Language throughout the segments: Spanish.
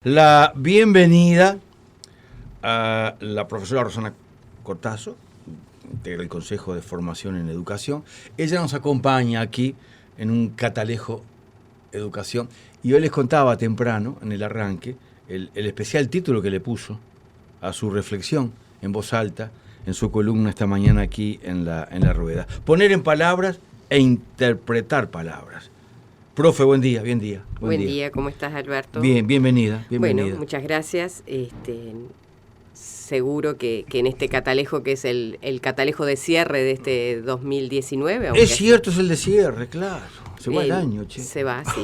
La bienvenida a la profesora Rosana Cortazo, integra el Consejo de Formación en Educación. Ella nos acompaña aquí en un catalejo Educación. Y yo les contaba temprano, en el arranque, el especial título que le puso a su reflexión en voz alta, en su columna esta mañana aquí en la rueda. Poner en palabras e interpretar palabras. Profe, buen día, buen día. Buen día, ¿cómo estás, Alberto? Bien, bienvenida. Bueno, muchas gracias. Seguro que en este catalejo, que es el catalejo de cierre de este 2019... Es cierto, es el de cierre, claro. Se va el año, che. Se va, sí.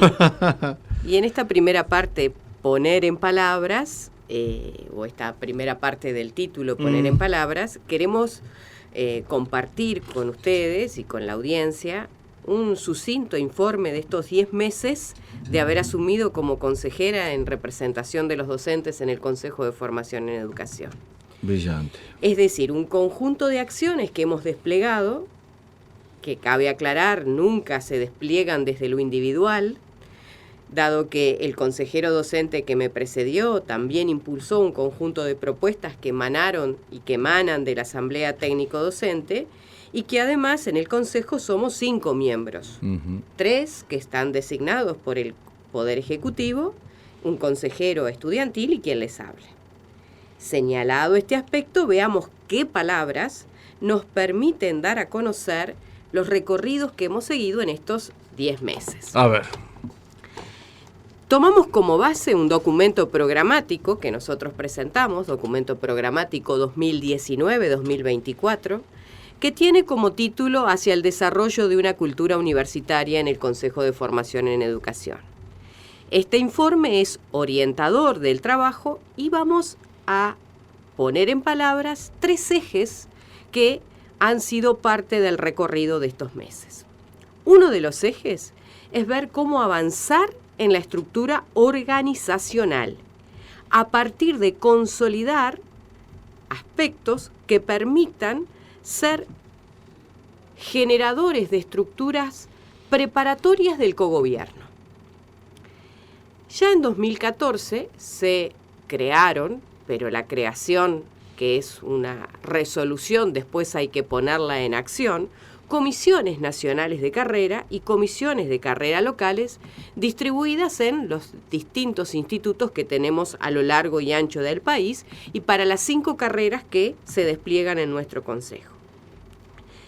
Y en esta primera parte, poner en palabras, o esta primera parte del título, poner en palabras, queremos compartir con ustedes y con la audiencia un sucinto informe de estos 10 meses de haber asumido como consejera en representación de los docentes en el Consejo de Formación en Educación. Brillante. Es decir, un conjunto de acciones que hemos desplegado, que cabe aclarar, nunca se despliegan desde lo individual, dado que el consejero docente que me precedió también impulsó un conjunto de propuestas que emanaron y que emanan de la Asamblea Técnico Docente, y que además en el Consejo somos 5 miembros, 3 que están designados por el Poder Ejecutivo, un consejero estudiantil y quien les hable. Señalado este aspecto, veamos qué palabras nos permiten dar a conocer los recorridos que hemos seguido en estos 10 meses. A ver. Tomamos como base un documento programático que nosotros presentamos, documento programático 2019-2024, que tiene como título Hacia el desarrollo de una cultura universitaria en el Consejo de Formación en Educación. Este informe es orientador del trabajo y vamos a poner en palabras 3 ejes que han sido parte del recorrido de estos meses. Uno de los ejes es ver cómo avanzar en la estructura organizacional a partir de consolidar aspectos que permitan ser generadores de estructuras preparatorias del cogobierno. Ya en 2014 se crearon, pero la creación, que es una resolución, después hay que ponerla en acción, comisiones nacionales de carrera y comisiones de carrera locales distribuidas en los distintos institutos que tenemos a lo largo y ancho del país y para las 5 carreras que se despliegan en nuestro consejo.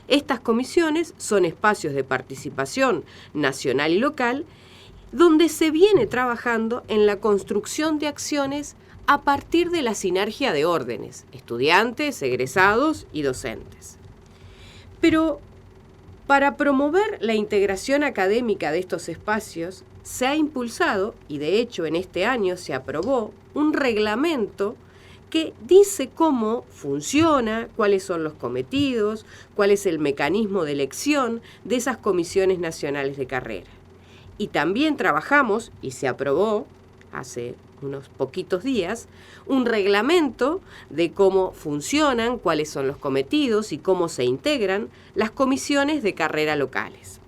Estas comisiones son espacios de participación nacional y local donde se viene trabajando en la construcción de acciones a partir de la sinergia de órdenes, estudiantes, egresados y docentes. Pero para promover la integración académica de estos espacios, se ha impulsado, y de hecho en este año se aprobó, un reglamento que dice cómo funciona, cuáles son los cometidos, cuál es el mecanismo de elección de esas comisiones nacionales de carrera. Y también trabajamos, y se aprobó hace unos poquitos días, un reglamento de cómo funcionan, cuáles son los cometidos y cómo se integran las comisiones de carrera locales.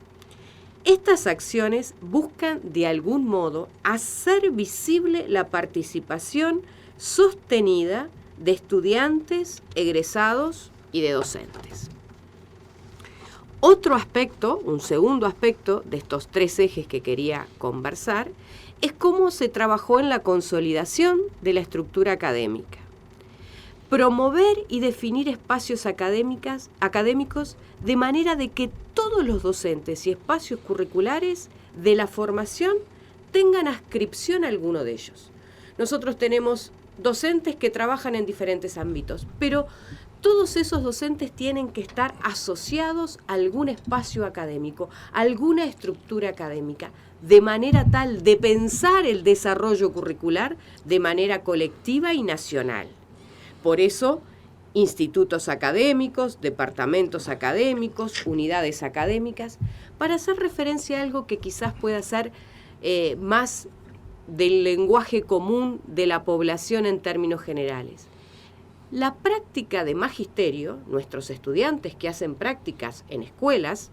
Estas acciones buscan de algún modo hacer visible la participación sostenida de estudiantes, egresados y de docentes. Otro aspecto, un segundo aspecto de estos 3 ejes que quería conversar, es cómo se trabajó en la consolidación de la estructura académica. Promover y definir espacios académicos de manera de que todos los docentes y espacios curriculares de la formación tengan adscripción a alguno de ellos. Nosotros tenemos docentes que trabajan en diferentes ámbitos, pero todos esos docentes tienen que estar asociados a algún espacio académico, a alguna estructura académica, de manera tal de pensar el desarrollo curricular de manera colectiva y nacional. Por eso, institutos académicos, departamentos académicos, unidades académicas, para hacer referencia a algo que quizás pueda ser más del lenguaje común de la población en términos generales. La práctica de magisterio, nuestros estudiantes que hacen prácticas en escuelas,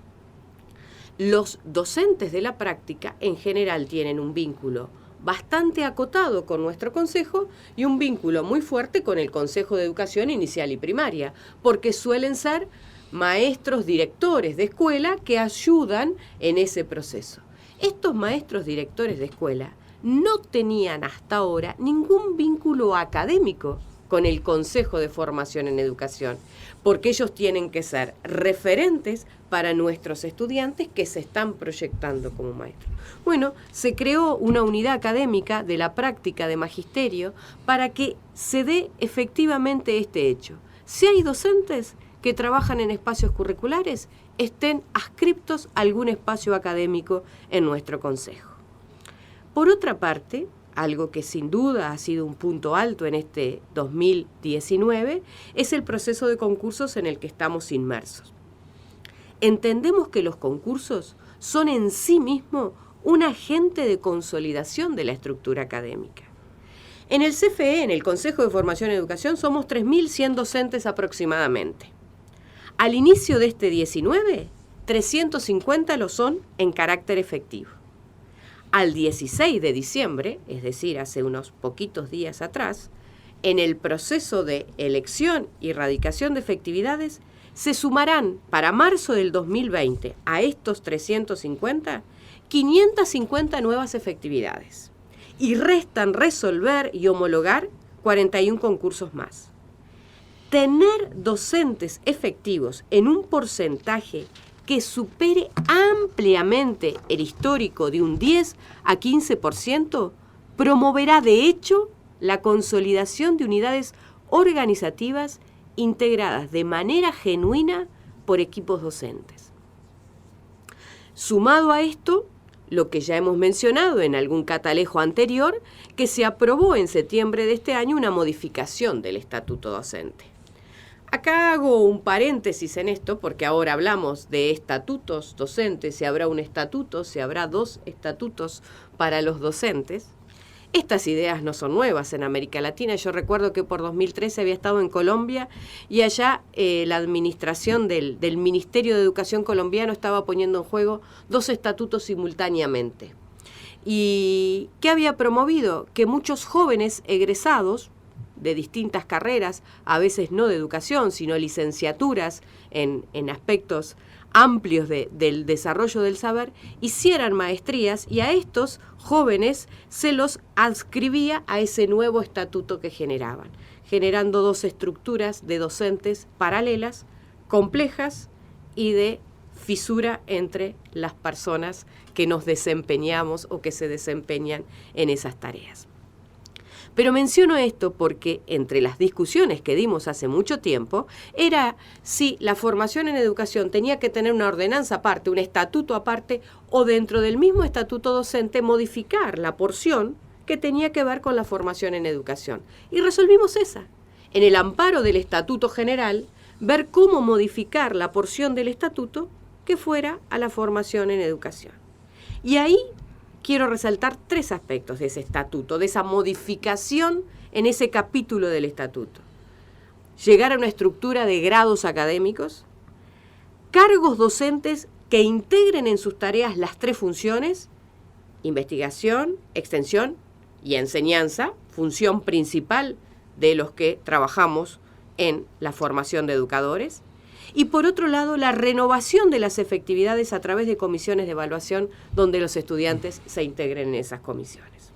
los docentes de la práctica en general tienen un vínculo bastante acotado con nuestro consejo y un vínculo muy fuerte con el Consejo de Educación Inicial y Primaria, porque suelen ser maestros directores de escuela que ayudan en ese proceso. Estos maestros directores de escuela no tenían hasta ahora ningún vínculo académico con el Consejo de Formación en Educación, porque ellos tienen que ser referentes para nuestros estudiantes que se están proyectando como maestros. Bueno, se creó una unidad académica de la práctica de magisterio para que se dé efectivamente este hecho. Si hay docentes que trabajan en espacios curriculares, estén adscriptos a algún espacio académico en nuestro consejo. Por otra parte, algo que sin duda ha sido un punto alto en este 2019, es el proceso de concursos en el que estamos inmersos. Entendemos que los concursos son en sí mismos un agente de consolidación de la estructura académica. En el CFE, en el Consejo de Formación en Educación, somos 3.100 docentes aproximadamente. Al inicio de este 19, 350 lo son en carácter efectivo. Al 16 de diciembre, es decir, hace unos poquitos días atrás, en el proceso de elección y radicación de efectividades, se sumarán para marzo del 2020 a estos 350, 550 nuevas efectividades y restan resolver y homologar 41 concursos más. Tener docentes efectivos en un porcentaje que supere ampliamente el histórico de un 10 a 15%, promoverá de hecho la consolidación de unidades organizativas integradas de manera genuina por equipos docentes. Sumado a esto, lo que ya hemos mencionado en algún catalejo anterior, que se aprobó en septiembre de este año una modificación del estatuto docente. Acá hago un paréntesis en esto porque ahora hablamos de estatutos docentes, si habrá un estatuto, si habrá 2 estatutos para los docentes. Estas ideas no son nuevas en América Latina. Yo recuerdo que por 2013 había estado en Colombia y allá la administración del Ministerio de Educación colombiano estaba poniendo en juego 2 estatutos simultáneamente. ¿Y qué había promovido? Que muchos jóvenes egresados de distintas carreras, a veces no de educación, sino licenciaturas en aspectos amplios del desarrollo del saber, hicieran maestrías y a estos jóvenes se los adscribía a ese nuevo estatuto que generaban, generando 2 estructuras de docentes paralelas, complejas y de fisura entre las personas que nos desempeñamos o que se desempeñan en esas tareas. Pero menciono esto porque entre las discusiones que dimos hace mucho tiempo era si la formación en educación tenía que tener una ordenanza aparte, un estatuto aparte, o dentro del mismo estatuto docente modificar la porción que tenía que ver con la formación en educación. Y resolvimos esa. En el amparo del Estatuto General, ver cómo modificar la porción del estatuto que fuera a la formación en educación. Y ahí quiero resaltar 3 aspectos de ese estatuto, de esa modificación en ese capítulo del estatuto. Llegar a una estructura de grados académicos, cargos docentes que integren en sus tareas las 3 funciones, investigación, extensión y enseñanza, función principal de los que trabajamos en la formación de educadores. Y por otro lado, la renovación de las efectividades a través de comisiones de evaluación donde los estudiantes se integren en esas comisiones.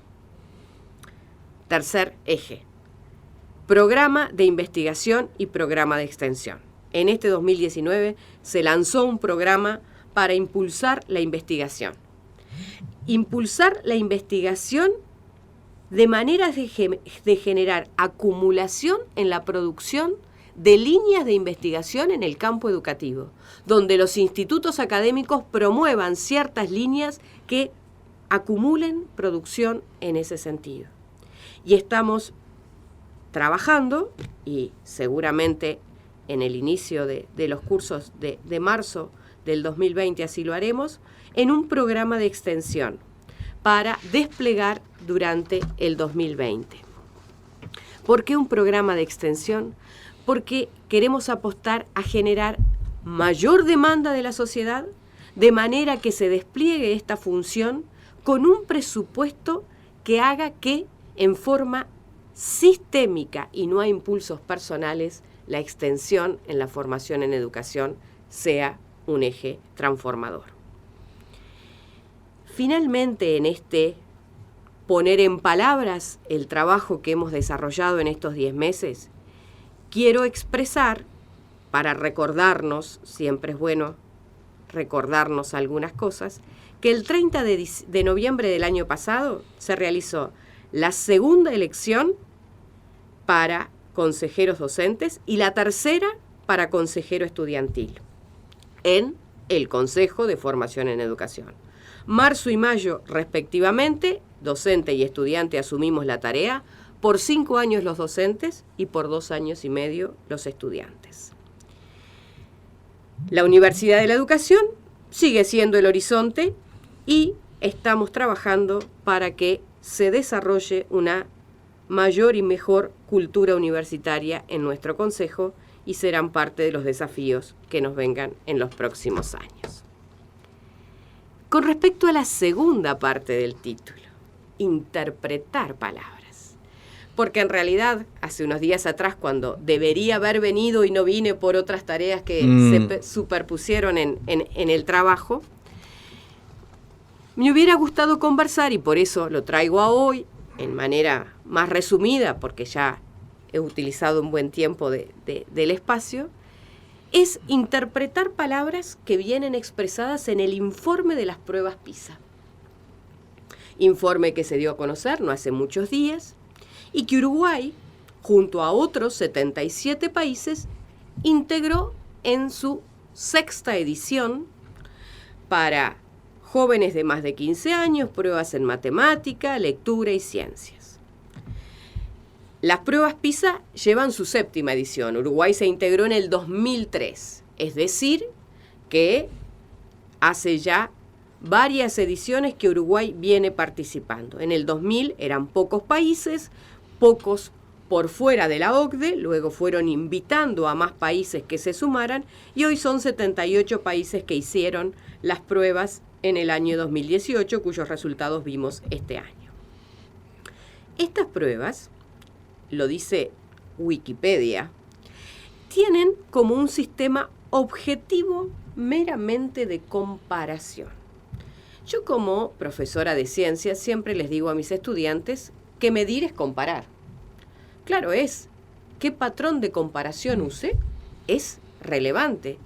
Tercer eje, programa de investigación y programa de extensión. En este 2019 se lanzó un programa para impulsar la investigación. Impulsar la investigación de manera de generar acumulación en la producción de líneas de investigación en el campo educativo, donde los institutos académicos promuevan ciertas líneas que acumulen producción en ese sentido. Y estamos trabajando, y seguramente en el inicio de los cursos de marzo del 2020 así lo haremos, en un programa de extensión para desplegar durante el 2020. ¿Por qué un programa de extensión? Porque queremos apostar a generar mayor demanda de la sociedad, de manera que se despliegue esta función con un presupuesto que haga que en forma sistémica y no a impulsos personales, la extensión en la formación en educación sea un eje transformador. Finalmente, en este poner en palabras el trabajo que hemos desarrollado en estos 10 meses, quiero expresar, para recordarnos, siempre es bueno recordarnos algunas cosas, que el 30 de noviembre del año pasado se realizó la segunda elección para consejeros docentes y la tercera para consejero estudiantil en el Consejo de Formación en Educación. Marzo y mayo, respectivamente, docente y estudiante asumimos la tarea, por 5 años los docentes y por 2 años y medio los estudiantes. La Universidad de la Educación sigue siendo el horizonte y estamos trabajando para que se desarrolle una mayor y mejor cultura universitaria en nuestro consejo y serán parte de los desafíos que nos vengan en los próximos años. Con respecto a la segunda parte del título, interpretar palabras, porque en realidad hace unos días atrás, cuando debería haber venido y no vine por otras tareas que se superpusieron en el trabajo, me hubiera gustado conversar, y por eso lo traigo a hoy en manera más resumida, porque ya he utilizado un buen tiempo del espacio, es interpretar palabras que vienen expresadas en el informe de las pruebas PISA. Informe que se dio a conocer no hace muchos días y que Uruguay, junto a otros 77 países, integró en su 6ª edición para jóvenes de más de 15 años, pruebas en matemática, lectura y ciencias. Las pruebas PISA llevan su 7ª edición. Uruguay se integró en el 2003, es decir, que hace ya varias ediciones que Uruguay viene participando. En el 2000 eran pocos países, pocos por fuera de la OCDE, luego fueron invitando a más países que se sumaran y hoy son 78 países que hicieron las pruebas en el año 2018, cuyos resultados vimos este año. Estas pruebas, lo dice Wikipedia, tienen como un sistema objetivo meramente de comparación. Yo, como profesora de ciencias, siempre les digo a mis estudiantes que medir es comparar. Claro es, ¿qué patrón de comparación use? Es relevante.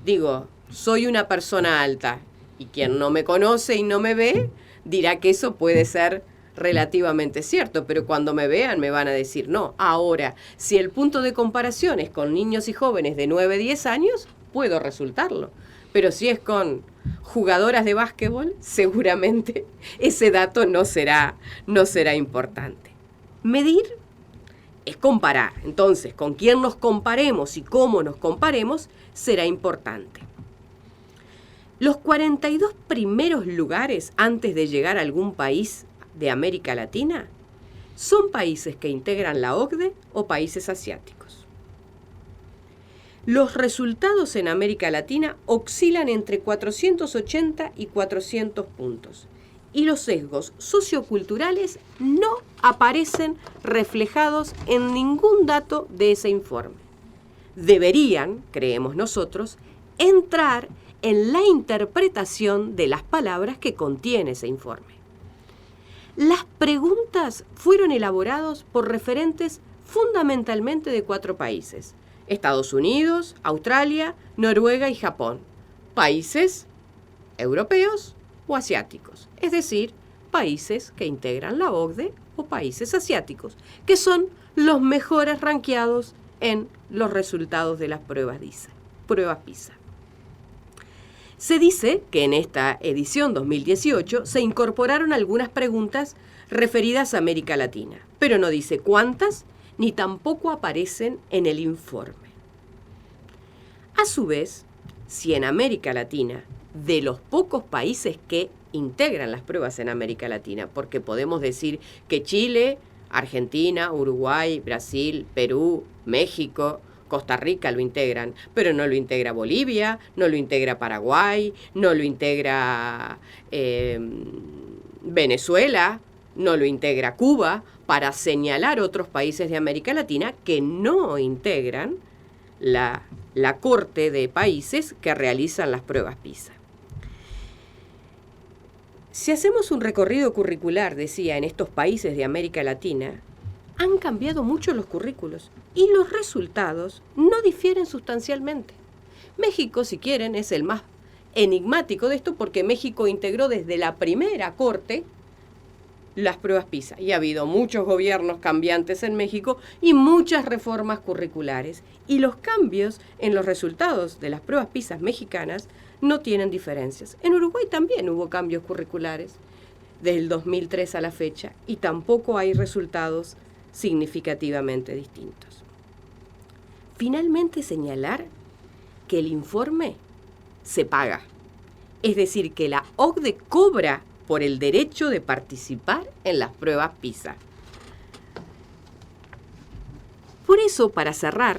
Digo, soy una persona alta y quien no me conoce y no me ve dirá que eso puede ser relativamente cierto, pero cuando me vean me van a decir no. Ahora, si el punto de comparación es con niños y jóvenes de 9, 10 años, puedo resultarlo. Pero si es con jugadoras de básquetbol, seguramente ese dato no será importante. Medir es comparar. Entonces, con quién nos comparemos y cómo nos comparemos será importante. Los 42 primeros lugares antes de llegar a algún país de América Latina son países que integran la OCDE o países asiáticos. Los resultados en América Latina oscilan entre 480 y 400 puntos y los sesgos socioculturales no aparecen reflejados en ningún dato de ese informe. Deberían, creemos nosotros, entrar en la interpretación de las palabras que contiene ese informe. Las preguntas fueron elaboradas por referentes fundamentalmente de 4 países: Estados Unidos, Australia, Noruega y Japón. Países europeos o asiáticos, es decir, países que integran la OCDE o países asiáticos, que son los mejores rankeados en los resultados de las pruebas PISA. Se dice que en esta edición 2018 se incorporaron algunas preguntas referidas a América Latina, pero no dice cuántas ni tampoco aparecen en el informe. A su vez, si en América Latina, de los pocos países que integran las pruebas en América Latina, porque podemos decir que Chile, Argentina, Uruguay, Brasil, Perú, México, Costa Rica lo integran, pero no lo integra Bolivia, no lo integra Paraguay, no lo integra Venezuela, no lo integra Cuba, para señalar otros países de América Latina que no integran la corte de países que realizan las pruebas PISA. Si hacemos un recorrido curricular, decía, en estos países de América Latina, han cambiado mucho los currículos y los resultados no difieren sustancialmente. México, si quieren, es el más enigmático de esto porque México integró desde la primera corte las pruebas PISA. Y ha habido muchos gobiernos cambiantes en México y muchas reformas curriculares. Y los cambios en los resultados de las pruebas PISA mexicanas no tienen diferencias. En Uruguay también hubo cambios curriculares desde el 2003 a la fecha y tampoco hay resultados significativamente distintos. Finalmente, señalar que el informe se paga. Es decir, que la OCDE cobra por el derecho de participar en las pruebas PISA. Por eso, para cerrar,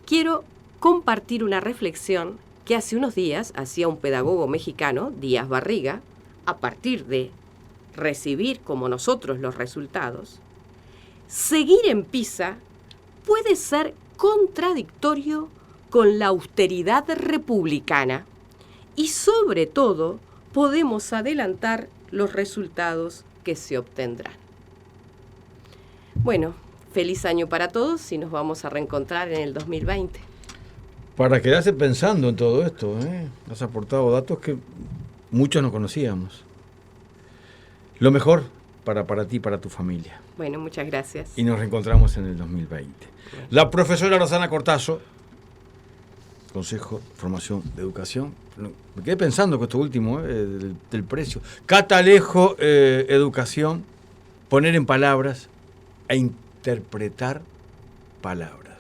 quiero compartir una reflexión que hace unos días hacía un pedagogo mexicano, Díaz Barriga, a partir de recibir como nosotros los resultados. Seguir en PISA puede ser contradictorio con la austeridad republicana y, sobre todo, podemos adelantar los resultados que se obtendrán. Bueno, feliz año para todos y nos vamos a reencontrar en el 2020. Para quedarse pensando en todo esto, has aportado datos que muchos no conocíamos. Lo mejor para ti y para tu familia. Bueno, muchas gracias. Y nos reencontramos en el 2020. Bueno. La profesora Rosana Cortazo, Consejo de Formación de Educación. Me quedé pensando con esto último, del precio. Catalejo Educación, poner en palabras e interpretar palabras.